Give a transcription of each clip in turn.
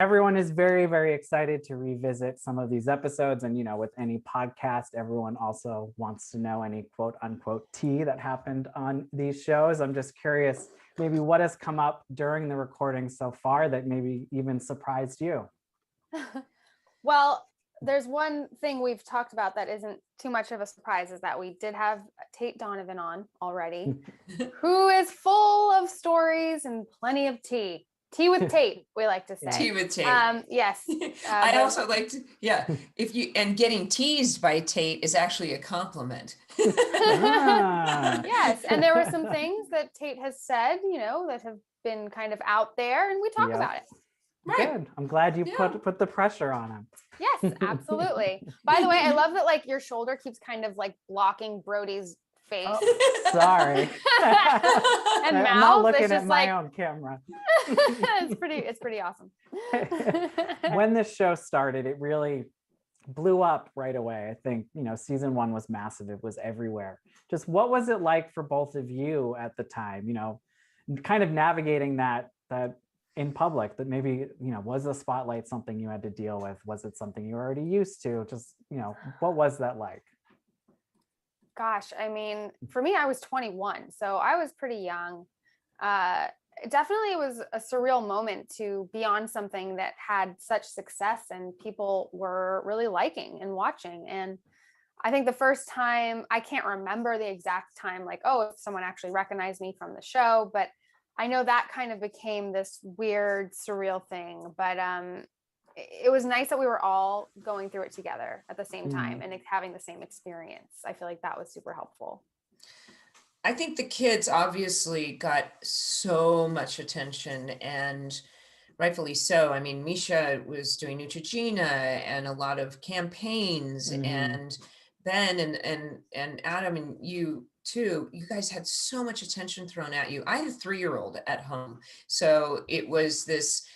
Everyone is very, very excited to revisit some of these episodes. And, with any podcast, everyone also wants to know any quote unquote tea that happened on these shows. I'm just curious, maybe what has come up during the recording so far that maybe even surprised you? Well, there's one thing we've talked about that isn't too much of a surprise, is that we did have Tate Donovan on already, who is full of stories and plenty of tea. Tea with Tate, we like to say. Tea with Tate. Yes. I also like to, and getting teased by Tate is actually a compliment. Yes, and there were some things that Tate has said, that have been kind of out there, and we talk about it. Right. Good. I'm glad you put the pressure on him. Yes, absolutely. By the way, I love that your shoulder keeps kind of blocking Brody's face. Oh, sorry. And mouth. I'm not looking at my own camera. It's pretty awesome. When this show started, it really blew up right away. I think, season 1 was massive. It was everywhere. Just what was it like for both of you at the time, kind of navigating that in public, that maybe, was the spotlight something you had to deal with? Was it something you were already used to? Just, what was that like? Gosh, I mean, for me, I was 21, so I was pretty young. Definitely it was a surreal moment to be on something that had such success and people were really liking and watching. And I think the first time, I can't remember the exact time, if someone actually recognized me from the show, but I know that kind of became this weird, surreal thing. But it was nice that we were all going through it together at the same time and having the same experience. I feel like that was super helpful. I think the kids obviously got so much attention, and rightfully so. I mean, Misha was doing Neutrogena and a lot of campaigns, and Ben and Adam and you too, you guys had so much attention thrown at you. I had a 3-year-old at home. So it was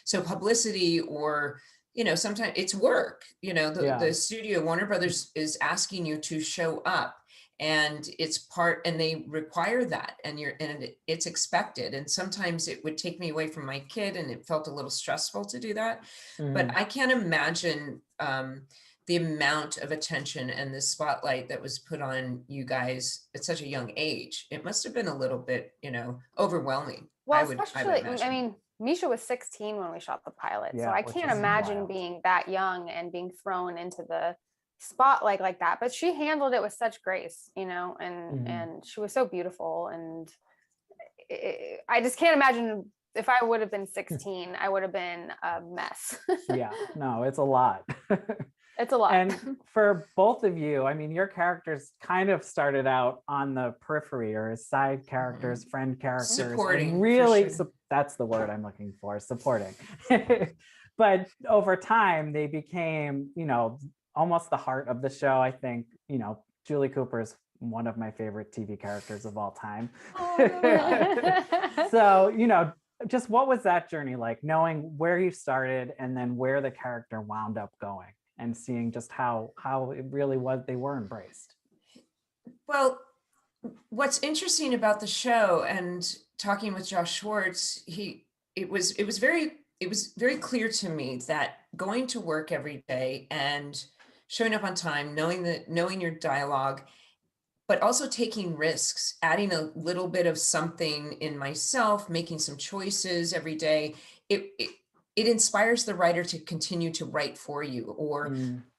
so publicity, or, sometimes it's work, the studio, Warner Brothers, is asking you to show up, and and they require that, and it's expected. And sometimes it would take me away from my kid, and it felt a little stressful to do that. But I can't imagine the amount of attention and the spotlight that was put on you guys at such a young age. It must have been a little bit, overwhelming. Well, I mean, Misha was 16 when we shot the pilot. So I can't imagine being that young and being thrown into the spotlight like that. But she handled it with such grace, and she was so beautiful. And I just can't imagine if I would have been 16, I would have been a mess. Yeah, no, it's a lot. It's a lot. And for both of you, I mean, your characters kind of started out on the periphery, or as side characters, friend characters. Supporting. Really, that's the word I'm looking for, supporting. But over time, they became, almost the heart of the show. I think, Julie Cooper is one of my favorite TV characters of all time. So, just what was that journey like, knowing where you started and then where the character wound up going, and seeing just how it really was, they were embraced? Well, what's interesting about the show, and talking with Josh Schwartz, it was very clear to me that going to work every day and showing up on time, knowing your dialogue, but also taking risks, adding a little bit of something in myself, making some choices every day. It inspires the writer to continue to write for you, or,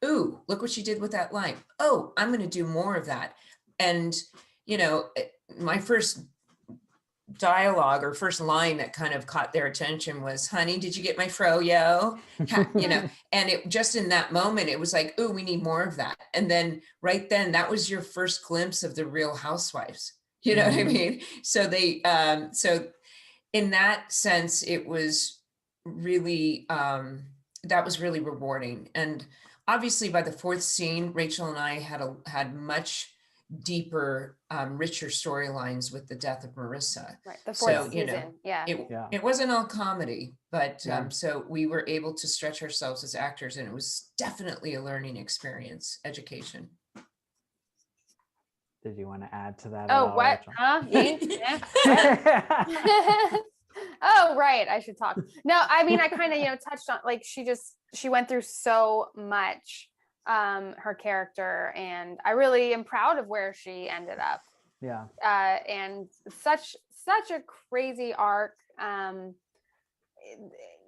ooh, look what she did with that line. Oh, I'm going to do more of that. And, my first dialogue or first line that kind of caught their attention was, honey, did you get my froyo? And it just in that moment, it was like, ooh, we need more of that. And then right then, that was your first glimpse of the Real Housewives. You know what I mean? So so in that sense, it was really, that was really rewarding. And obviously by the 4th scene, Rachel and I had much deeper, richer storylines with the death of Marissa. Right, the 4th season. It wasn't all comedy, but so we were able to stretch ourselves as actors, and it was definitely a learning experience, education. Did you want to add to that? Oh, what? Huh? Me? Oh, Right. I should talk. No, I mean, I kind of, touched on, like, she went through so much, her character, and I really am proud of where she ended up. Yeah. And such a crazy arc.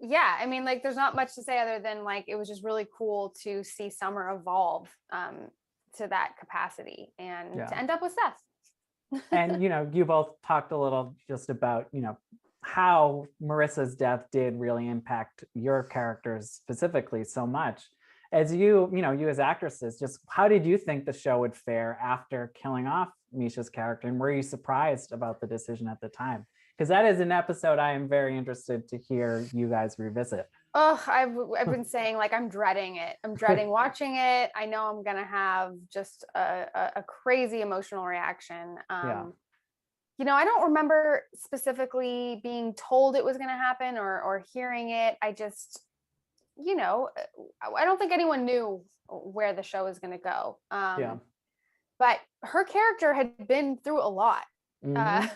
Yeah, I mean, like, there's not much to say other than, like, it was just really cool to see Summer evolve to that capacity and to end up with Seth. And you both talked a little just about how Marissa's death did really impact your characters specifically so much. As you as actresses, just how did you think the show would fare after killing off Misha's character, and were you surprised about the decision at the time? Because that is an episode I am very interested to hear you guys revisit. Oh, I've been saying, like, I'm dreading it. I'm dreading watching it. I know I'm gonna have just a crazy emotional reaction. Yeah. I don't remember specifically being told it was gonna happen or hearing it. I just, I don't think anyone knew where the show was gonna go. Yeah. But her character had been through a lot. Mhm.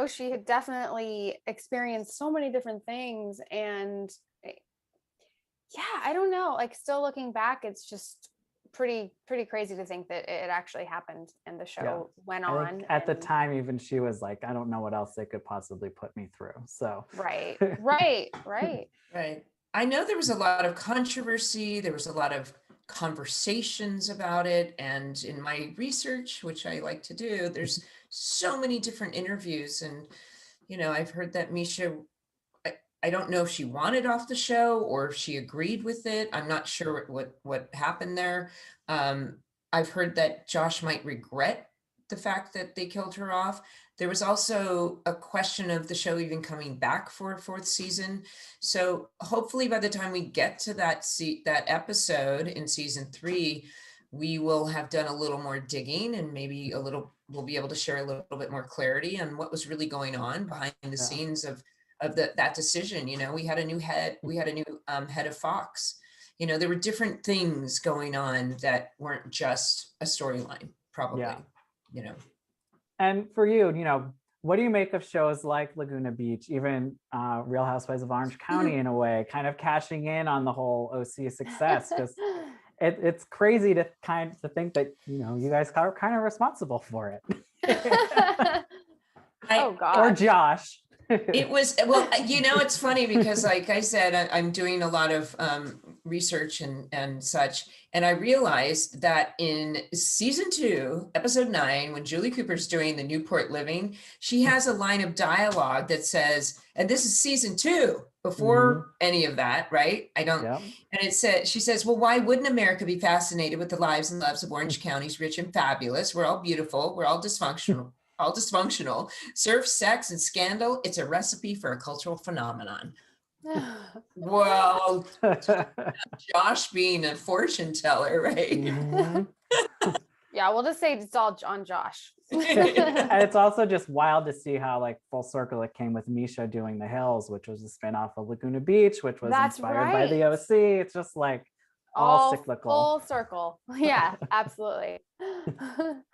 She had definitely experienced so many different things, and yeah, I don't know, like, still looking back, it's just pretty crazy to think that it actually happened and the show went I on. think at the time, even she was like, I don't know what else they could possibly put me through. So Right. Right. I know there was a lot of controversy. There was a lot of conversations about it. And in my research, which I like to do, there's so many different interviews. And, I've heard that Misha, I don't know if she wanted off the show or if she agreed with it. I'm not sure what happened there. I've heard that Josh might regret the fact that they killed her off. There was also a question of the show even coming back for a fourth season. So hopefully by the time we get to that episode in season 3, we will have done a little more digging, and maybe we'll be able to share a little bit more clarity on what was really going on behind the scenes of that decision. We had a new head head of Fox. There were different things going on that weren't just a storyline, probably. And for you, what do you make of shows like Laguna Beach, even Real Housewives of Orange County, in a way, kind of cashing in on the whole OC success? Just it's crazy to think that you guys are kind of responsible for it. Oh God. Or Josh. It was, well, it's funny because, like I said, I'm doing a lot of research and such. And I realized that in season 2, episode 9, when Julie Cooper's doing the Newport Living, she has a line of dialogue that says, and this is season 2, before any of that, right? And it said, she says, well, why wouldn't America be fascinated with the lives and loves of Orange County's rich and fabulous? We're all beautiful. We're all dysfunctional. Surf, sex, and scandal. It's a recipe for a cultural phenomenon. Well, Josh being a fortune teller, right? Yeah, we'll just say it's all on Josh. And it's also just wild to see how, like, full circle it came with Misha doing The Hills, which was a spinoff of Laguna Beach, which was inspired by the OC. It's just like all cyclical. Full circle. Yeah, absolutely.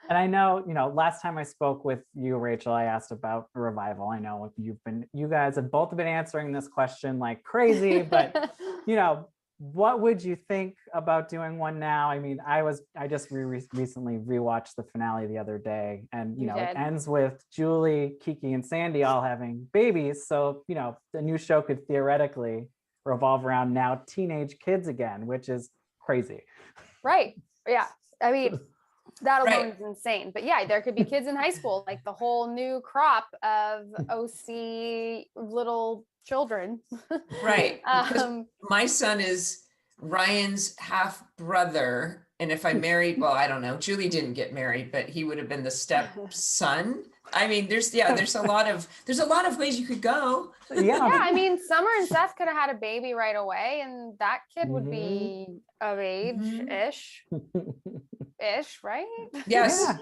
And I know, last time I spoke with you, Rachel, I asked about a revival. I know you guys have both been answering this question like crazy, but what would you think about doing one now? I mean, I just recently rewatched the finale the other day, and it ends with Julie, Kiki, and Sandy all having babies. So, the new show could theoretically revolve around now teenage kids again, which is crazy. Right. Yeah. I mean, that alone is insane. But yeah, there could be kids in high school, like the whole new crop of OC little children. Right. My son is Ryan's half brother. And if I married, well, I don't know, Julie didn't get married, but he would have been the stepson. I mean, there's a lot of ways you could go. Yeah. I mean, Summer and Seth could have had a baby right away, and that kid would be of age-ish. Right? Yes. Yeah.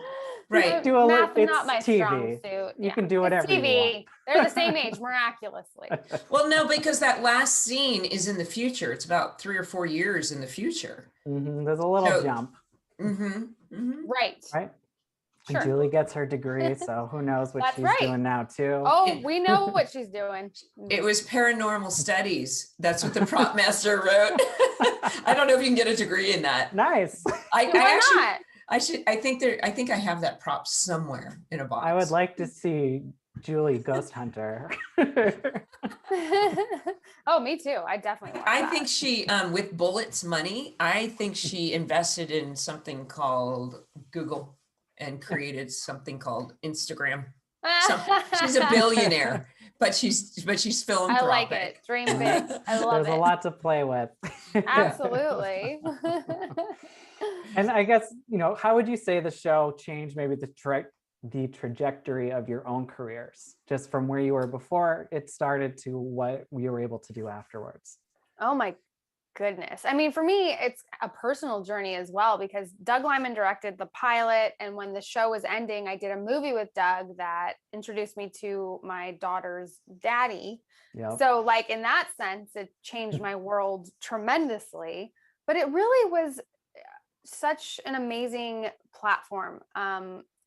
Right. Do a Math little, not my TV. Strong suit. You can do whatever you want. They're the same age, miraculously. Well, no, because that last scene is in the future. It's about 3 or 4 years in the future. There's a little jump. Right. And Sure. Julie gets her degree, so who knows what That's she's right. doing now too. Oh, we know what she's doing. It was paranormal studies. That's what the prop master wrote. I don't know if you can get a degree in that. Nice. I Why actually, not? I think I have that prop somewhere in a box. I would like to see Julie Ghost Hunter. Oh, me too. I definitely want I that. think she, with Bullet's money, I think she invested in something called Google and created something called Instagram. She's a billionaire, but she's philanthropic. I like it. Dream big. I love There's it. a lot to play with. Absolutely. And I guess, how would you say the show changed maybe the trajectory of your own careers, just from where you were before it started to what you were able to do afterwards? Oh my goodness. I mean, for me, it's a personal journey as well, because Doug Lyman directed the pilot. And when the show was ending, I did a movie with Doug that introduced me to my daughter's daddy. Yep. So like in that sense, it changed my world tremendously, but it really was such an amazing platform.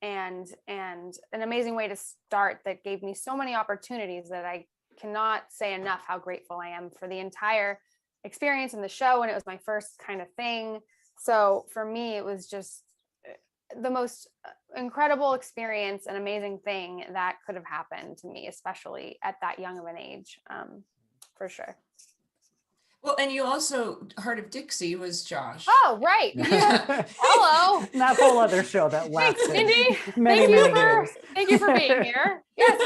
And an amazing way to start that gave me so many opportunities that I cannot say enough how grateful I am for the entire experience in the show. And it was my first kind of thing. So for me, it was just the most incredible experience and amazing thing that could have happened to me, especially at that young of an age, for sure. Well, and you also, Heart of Dixie was Josh. Oh, right. Hello. That whole other show that Thanks, lasted Cindy. many years. Thank you for being here. Yes,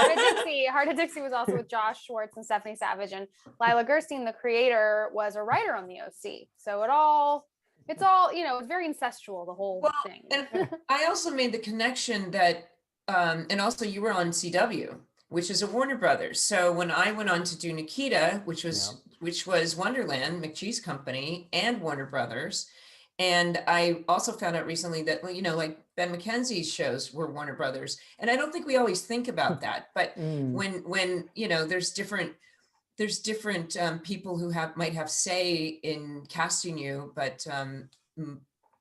Heart of Dixie was also with Josh Schwartz and Stephanie Savage, and Lila Gerstein, the creator, was a writer on the OC. So it's all, it's very incestual, the whole thing. And I also made the connection that, and also you were on CW, which is a Warner Brothers. So when I went on to do Nikita, which was Wonderland, McGee's company, and Warner Brothers. And I also found out recently that, like Ben McKenzie's shows were Warner Brothers. And I don't think we always think about that, but when there's different people who might have say in casting you, but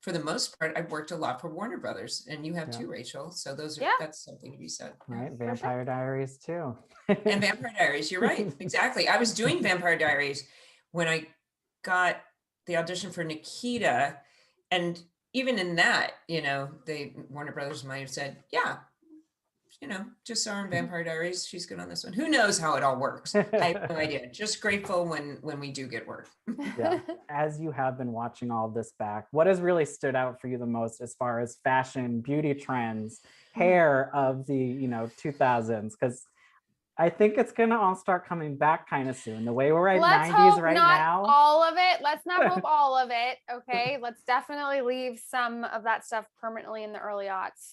for the most part, I've worked a lot for Warner Brothers, and you have too, Rachel. So that's something to be said. Right, Vampire Diaries too. And Vampire Diaries, you're right, exactly. I was doing Vampire Diaries when I got the audition for Nikita, and even in that, Warner Brothers might have said, yeah, just saw her in Vampire Diaries. She's good on this one. Who knows how it all works? I have no idea. Just grateful when we do get work. Yeah. As you have been watching all of this back, what has really stood out for you the most as far as fashion, beauty trends, hair of the 2000s? Because I think it's gonna all start coming back kind of soon. The way we're at Let's 90s hope right not now. all of it. Let's not hope all of it. Okay. Let's definitely leave some of that stuff permanently in the early aughts.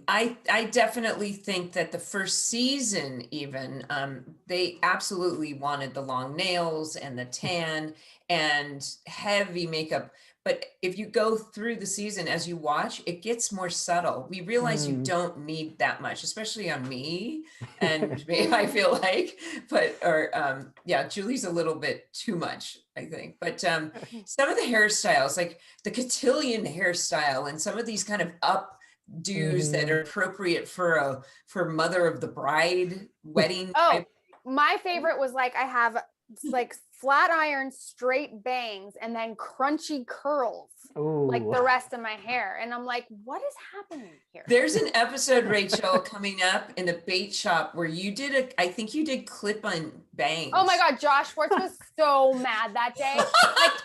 I definitely think that the first season, even, they absolutely wanted the long nails and the tan and heavy makeup. But if you go through the season as you watch, it gets more subtle. We realize you don't need that much, especially on me and me, I feel like, Julie's a little bit too much, I think. But some of the hairstyles, like the cotillion hairstyle and some of these kind of updos that are appropriate for mother of the bride wedding. My favorite was I have flat iron straight bangs and then crunchy curls. Ooh. Like the rest of my hair. And I'm like, what is happening here? There's an episode, Rachel, coming up in the bait shop where I think you did clip-on bangs. Oh my God, Josh Schwartz was so mad that day.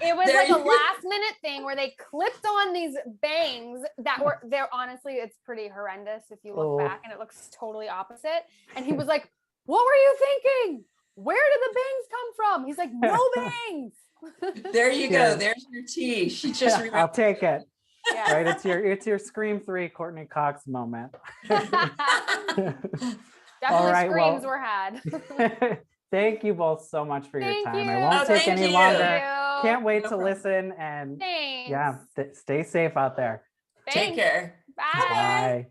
It was a last minute thing where they clipped on these bangs that were there. Honestly, it's pretty horrendous if you look back, and it looks totally opposite. And he was like, what were you thinking? Where did the bangs come from? He's like, no bangs. There you go. There's your tea. She just remembered. I'll take it. Yeah. Right. It's your Scream 3 Courtney Cox moment. Definitely screams were had. Thank you both so much for your time. You. I won't take any longer. Can't wait to problem. Listen and Thanks. stay safe out there. Thanks. Take care. Bye. Bye.